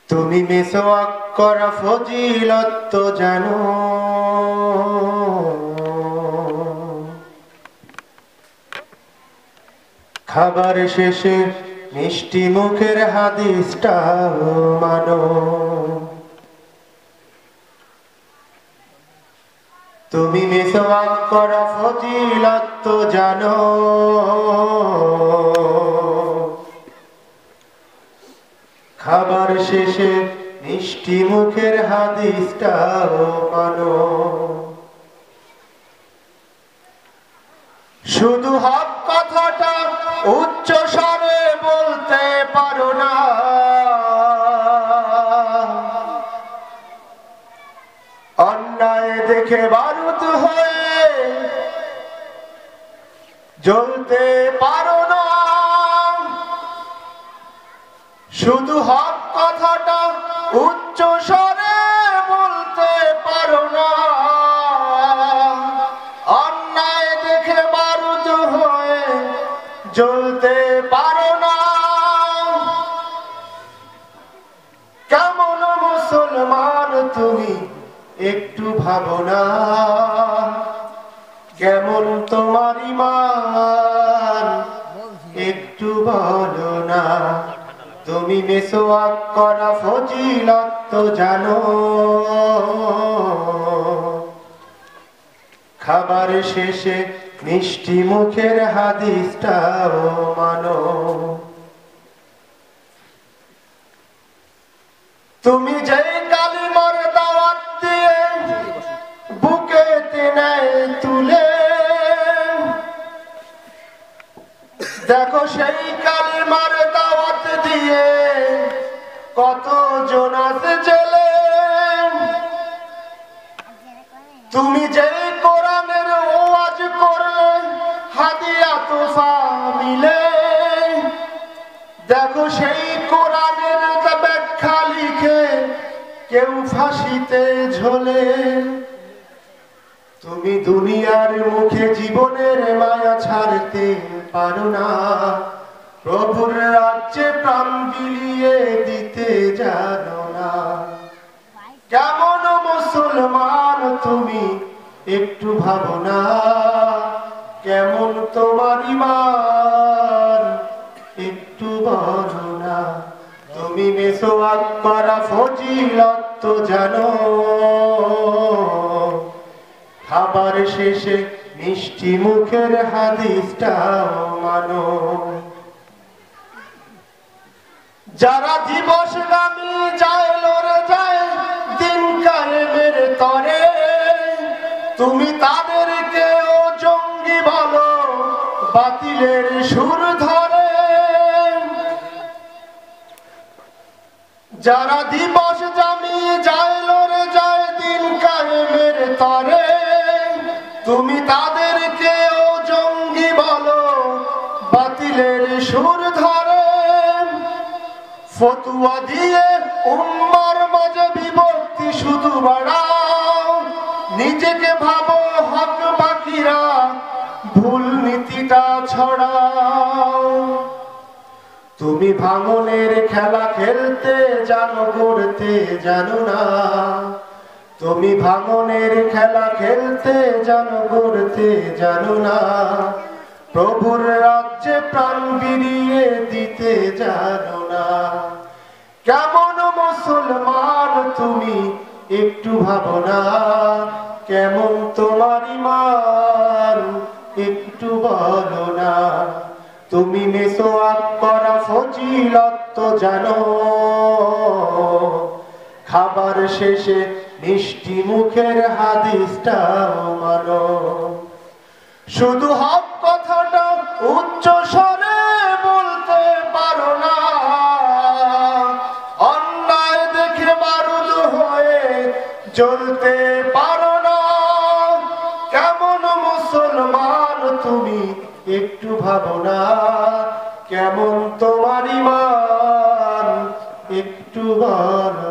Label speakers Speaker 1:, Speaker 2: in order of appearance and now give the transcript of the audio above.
Speaker 1: তুমি মিসওয়াক করা ফজিলত তো জানো, খাবার শেষে মিষ্টি মুখের হাদিসটা মানো। তুমি মিসওয়াক করা ফজিলত তো জানো, খাবার শেষে মিষ্টি মুখের হাদিসটা মানো। শুধু হক কথাটা উচ্চ স্বরে বলতে পারো না, অন্যায় দেখে বারুদ হয়ে জ্বলতে পারো না। শুধু হক কথাটা উচ্চ স্বরে বলতে পারো না, অন্যায় দেখে বারুদ হয়ে জ্বলতে পারো না। কেমন মুসলমান তুমি একটু ভাবো না, কেমন তোমার ঈমান একটু বলো না। তুমি মিসওয়াক করা ফজিলত তো জানো, খাবার শেষে মিষ্টি মুখের হাদিসটাও মানো। তুমি যেই কালিমার দাওয়াত দিয়ে বুকেতে নেয় তুলে, দেখো সেই কালিমার দাওয়াত দিয়ে কত জন আছে জেলে। তুমি যেই কোরআনের ওয়াজ করলে হাদিয়া তোফা মিলে, দেখো সেই কোরআনের ব্যাখ্যা লিখে কেউ ফাঁসিতে ঝোলে। তুমি দুনিয়ার মুখে জীবনের মায়া ছাড়তে পারো না, প্রভুর রাজ্যে প্রাণ বিলিয়ে দিতে জানো না। কেমন মুসলমান তুমি একটু ভাবো না, কেমন তোমার ঈমান একটু বলো না। তুমি মিসওয়াক করা ফজিলত তো জানো, খাবার শেষে মিষ্টি মুখের হাদিসটাও মানো। যারা দিবসগামী যায় লড়ে যায় দিন কায়েমের তরে, তুমি তাদেরকেও জঙ্গি বলো বাতিলের সুর ধরে। যারা দিবসগামী যায় লড়ে যায় দিন কায়েমের তরে, তুমি তাদেরকেও জঙ্গি বলো বাতিলের সুর ধরে। ফতুয়া দিয়ে উম্মার মাঝে বিভক্তি শুধু বাড়াও, নিজেকে ভাবো হক বাকিরা ভুল নীতিটা ছড়াও। তুমি ভাঙনের খেলা খেলতে জানো করতে জানো না, তুমি ভাঙনের খেলা খেলতে জানো করতে জানো না। প্রভুর রাজ্যে প্রাণ বিলিয়ে দিতে জানো না। কেমন মুসলমান তুমি একটু ভাবো না, কেমন তোমার ঈমান একটু বলো না। তুমি মিসওয়াক করা ফজিলত তো জানো, খাবার শেষে মিষ্টি মুখের হাদিসটাও মানো। শুধু হক কথাটা উচ্চ স্বরে বলতে পারো না, অন্যায় দেখে বারুদ হয়ে জ্বলতে পারো না। কেমন মুসলমান তুমি একটু ভাবো না, কেমন তোমার ঈমান একটু বলো